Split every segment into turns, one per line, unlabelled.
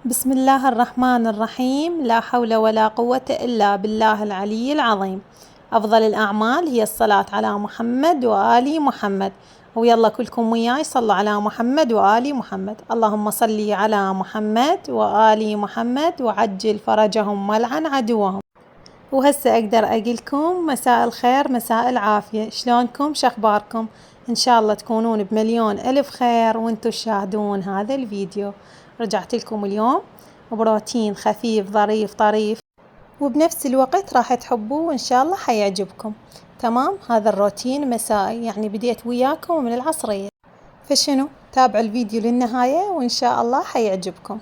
بسم الله الرحمن الرحيم. لا حول ولا قوة إلا بالله العلي العظيم. أفضل الأعمال هي الصلاة على محمد وآل محمد. ويلا كلكم وياي صلوا على محمد وآل محمد. اللهم صل على محمد وآل محمد وعجل فرجهم والعن عدوهم. وهسه أقدر أقولكم مساء الخير مساء العافية، شلونكم شخباركم؟ إن شاء الله تكونون بمليون ألف خير وانتو تشاهدون هذا الفيديو. رجعت لكم اليوم بروتين خفيف ظريف طريف وبنفس الوقت راح تحبوه وإن شاء الله حيعجبكم. تمام، هذا الروتين مسائي، يعني بديت وياكم من العصرية، فشنو تابعوا الفيديو للنهاية وإن شاء الله حيعجبكم.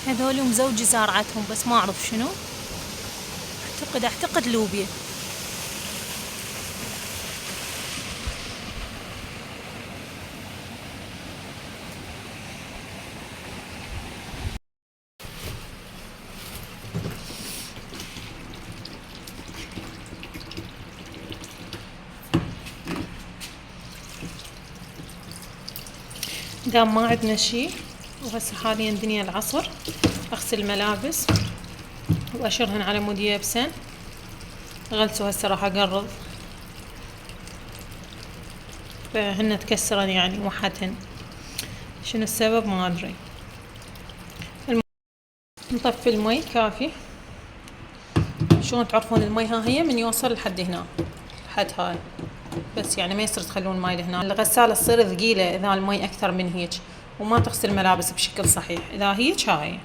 هذول مزوجي زارعتهم بس ما أعرف شنو، أعتقد لوبيا. دام ما عندنا شي وهسه حاليا دنيا العصر، اغسل الملابس واشرهن على مود يابسن. غلسوا هسه راح اقرض، فهن تكسرن يعني وحدهن، شنو السبب ما ادري. نطفي المي كافي. شلون تعرفون المي؟ ها هي من يوصل لحد هنا لحد هاي، بس يعني ما يصير تخلون المي لهنا. الغسالة تصير ثقيلة اذا المي اكثر من هيك وما تغسل الملابس بشكل صحيح. اذا هيك هاي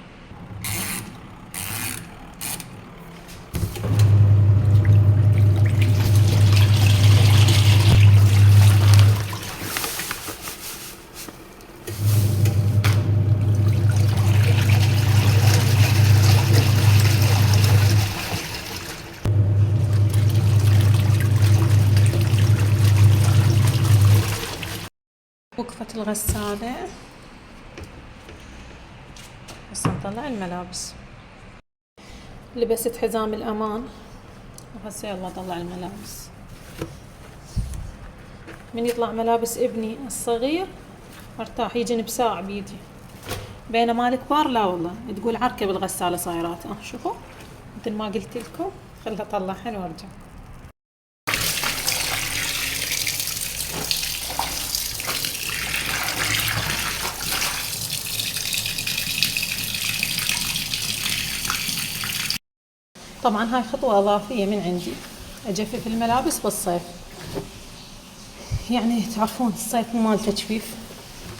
وقفت الغسالة. بس نطلع الملابس. لبست حزام الأمان وهسه يلا طلع الملابس. من يطلع ملابس ابني الصغير ارتاح، يجن بساع بيدي، بينما الكبار لا والله تقول عركة بالغسالة صايرات. شوفوا مثل ما قلت لكم، خلها اطلعهن وارجع. طبعا هاي خطوة اضافية من عندي، اجفف الملابس بالصيف. يعني تعرفون الصيف مو مال تجفيف،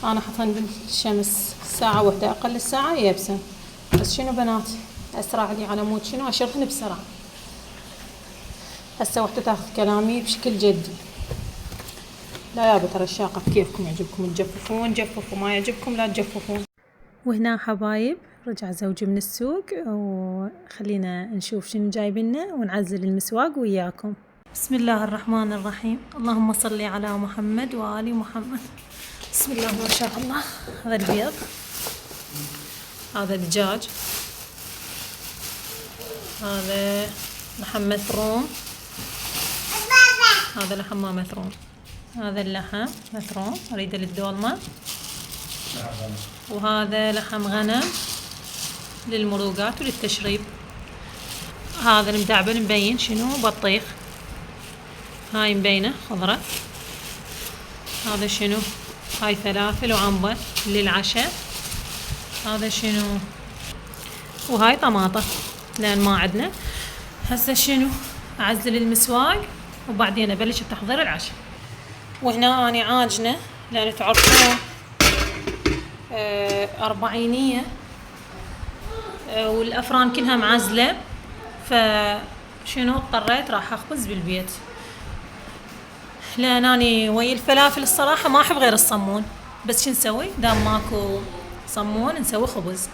انا حطن بالشمس ساعة واحدة اقل الساعة يابسة. بس شنو بنات اسرع لي على مود شنو اشرهن بسرعة. هسه وحدة تاخذ كلامي بشكل جدي. لا يابا ترى الشاقة كيفكم، يعجبكم تجففون جففوا، ما يعجبكم لا تجففون. وهنا حبايب رجع زوجي من السوق وخلينا نشوف شنو جايبنا ونعزل المسواق وياكم. بسم الله الرحمن الرحيم. اللهم صل على محمد وآل محمد. بسم الله ما شاء الله. هذا البيض، هذا الدجاج، هذا لحم مثروم، هذا لحم ما مثروم، هذا اللحم مثروم اريده للدولمة، وهذا لحم غنم للمروقات وللتشريب. هذا المدعبل مبين شنو بطيخ، هاي مبينة خضرة. هذا شنو؟ هاي فلافل وعنبة للعشاء. هذا شنو؟ وهاي طماطة لان ما عندنا. هسه شنو اعزل المسواق وبعدين ابلش بتحضير العشاء. وهنا اني عاجنة لان تعرفون أربعينية والافران كلها معزلة، فشنو اضطريت راح اخبز بالبيت، لان اني ويا الفلافل الصراحة ما احب غير الصمون، بس شو نسوي دام ماكو صمون نسوي خبز.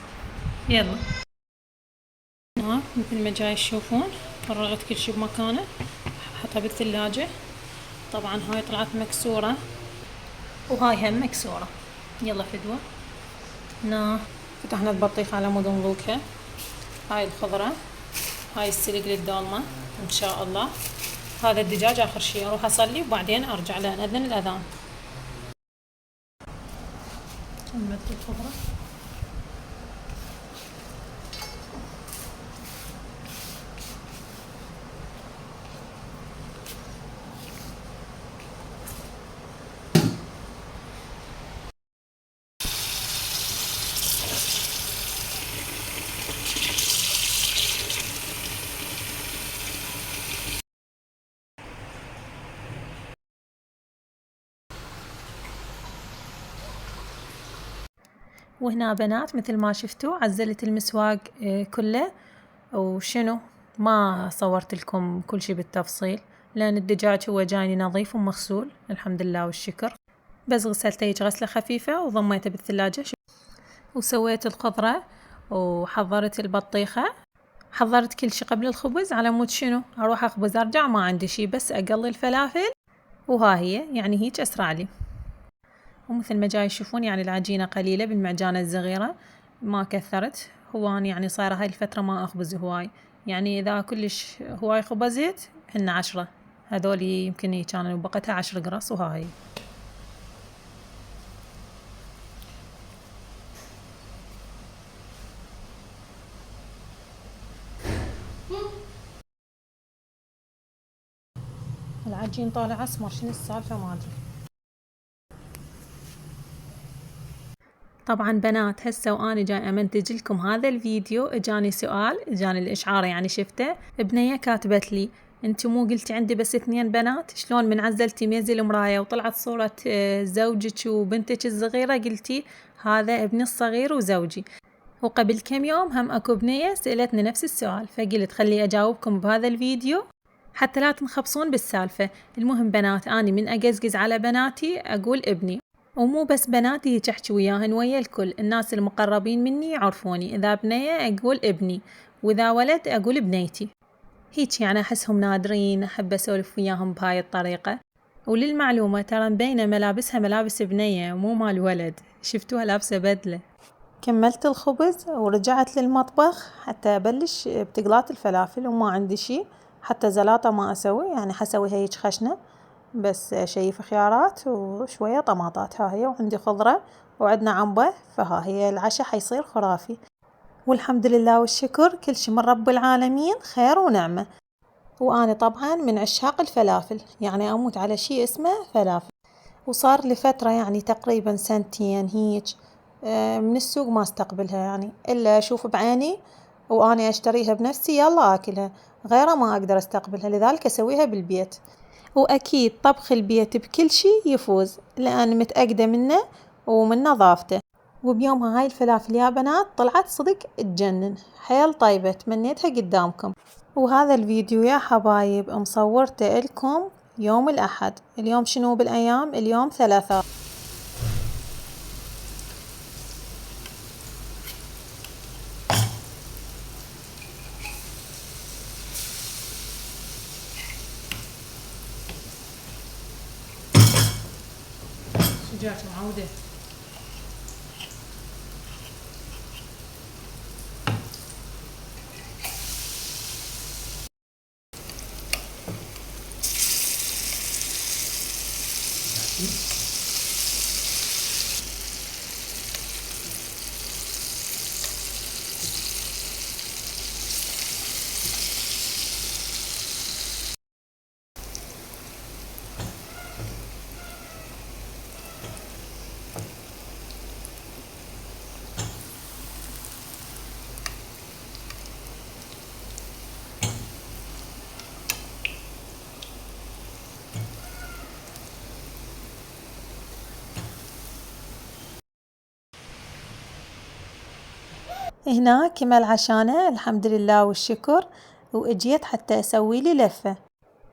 يلا مثل ما جاي تشوفون فرغت كل شي بمكانه، حطها بالثلاجة. طبعا هاي طلعت مكسورة وهاي هم مكسورة. يلا فدوة. هنا فتحنا البطيخة على مود نضوكها. هاي الخضرة، هاي السلق للدولمة ان شاء الله. هذا الدجاج اخر شي اروح اصلي وبعدين ارجع لان اذن الاذان. كملت الخضرة. وهنا بنات مثل ما شفتوا عزلت المسواق كله، وشنو ما صورت لكم كل شي بالتفصيل لأن الدجاج هو جايني نظيف ومغسول الحمد لله والشكر، بس غسلته غسلة خفيفة وضميته بالثلاجة. وسويت الخضرة وحضرت البطيخة، حضرت كل شي قبل الخبز على مود شنو أروح أخبز أرجع ما عندي شي بس أقلي الفلافل وها هي يعني هيك أسرع لي. ومثل ما جاي تشوفون يعني العجينة قليلة بالمعجانة الصغيرة ما كثرت. هو أنا يعني صايرة هاي الفترة ما أخبز هواي، يعني إذا كلش هواي خبزت هن 10، هذولي يمكن كانوا بقتها 10 قرص وهاي. العجين طالع أسمر، شنو السالفة ما أدري. طبعا بنات هسه وأنا جاي أمنتج لكم هذا الفيديو اجاني سؤال، اجاني الإشعار يعني شفته. بنية كاتبت لي انت مو قلتي عندي بس 2 بنات، شلون من عزلتي ميزي المراية وطلعت صورة زوجك وبنتك الصغيرة قلتي هذا ابني الصغير وزوجي. وقبل كم يوم هم اكو بنية سألتني نفس السؤال، فقلت خلي اجاوبكم بهذا الفيديو حتى لا تنخبصون بالسالفة. المهم بنات اني من اقزقز على بناتي اقول ابني، ومو بس بناتي هيك احكي وياهن ويا الكل، الناس المقربين مني يعرفوني اذا بنية اقول ابني واذا ولد اقول بنيتي. هيك يعني احسهم نادرين، احب اسولف وياهم بهاي الطريقة. وللمعلومة ترى مبينة ملابسها ملابس بنية مو مال ولد، شفتوها لابسة بدلة. كملت الخبز ورجعت للمطبخ حتى ابلش بتقلات الفلافل وما عندي شي، حتى زلاطة ما اسوي يعني حسويها هيك خشنة بس شيف خيارات وشوية طماطات. ها هي وعندي خضرة وعندنا عنبة، فها هي العشاء حيصير خرافي والحمد لله والشكر كل شي من رب العالمين خير ونعمة. وأنا طبعا من عشاق الفلافل، يعني أموت على شي اسمه فلافل. وصار لفترة يعني تقريبا 2 هيك من السوق ما استقبلها، يعني إلا أشوف بعيني وأنا أشتريها بنفسي يلا أكلها، غيره ما أقدر استقبلها، لذلك أسويها بالبيت. وأكيد طبخ البيت بكل شي يفوز لأن متأكدة منه ومن نظافته. وبيومها هاي الفلافل يا بنات طلعت صدق تجنن، حيل طيبة، تمنيتها قدامكم. وهذا الفيديو يا حبايب مصورته لكم يوم الأحد. اليوم شنو بالأيام؟ اليوم 3. شجاعة معودة. هنا كمل عشانه الحمد لله والشكر، واجيت حتى اسوي لي لفة.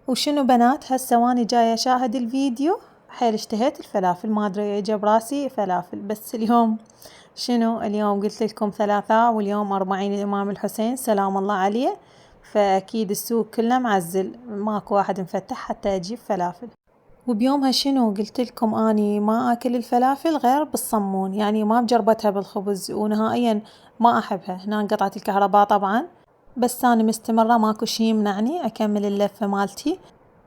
وشنو بنات، هسه واني جاية اشاهد الفيديو حيل اشتهيت الفلافل، ما ادري اجى براسي فلافل. بس اليوم شنو، اليوم قلت لكم ثلاثاء واليوم 40 الامام الحسين سلام الله عليه، فاكيد السوق كله معزل، ماكو واحد مفتح حتى اجيب فلافل. وبيومها شنو قلت لكم اني ما اكل الفلافل غير بالصمون، يعني ما بجربتها بالخبز، ونهائيا ما احبها. هنا انقطعت الكهرباء طبعا، بس انا مستمرة ماكو شي يمنعني اكمل اللفة مالتي.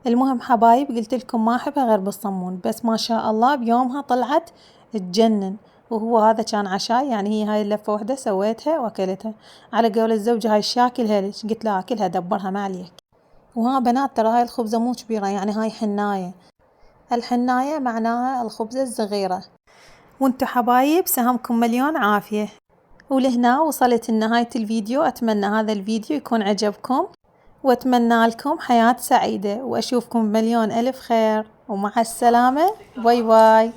المهم حبايب، قلت لكم ما احبها غير بالصمون، بس ما شاء الله بيومها طلعت تجنن. وهو هذا كان عشاء، يعني هي هاي اللفة وحدة سويتها واكلتها. على قول الزوجة هاي الشاكل هيلش، قلت لا اكلها دبرها ما عليك. وها بنات ترى هاي الخبزة مو كبيرة، يعني هاي حناية، الحناية معناها الخبزة الصغيرة. وانتو حبايب سهمكم مليون عافية. ولهنا وصلت لنهاية الفيديو، أتمنى هذا الفيديو يكون عجبكم، وأتمنى لكم حياة سعيدة، وأشوفكم بمليون ألف خير، ومع السلامة، باي باي.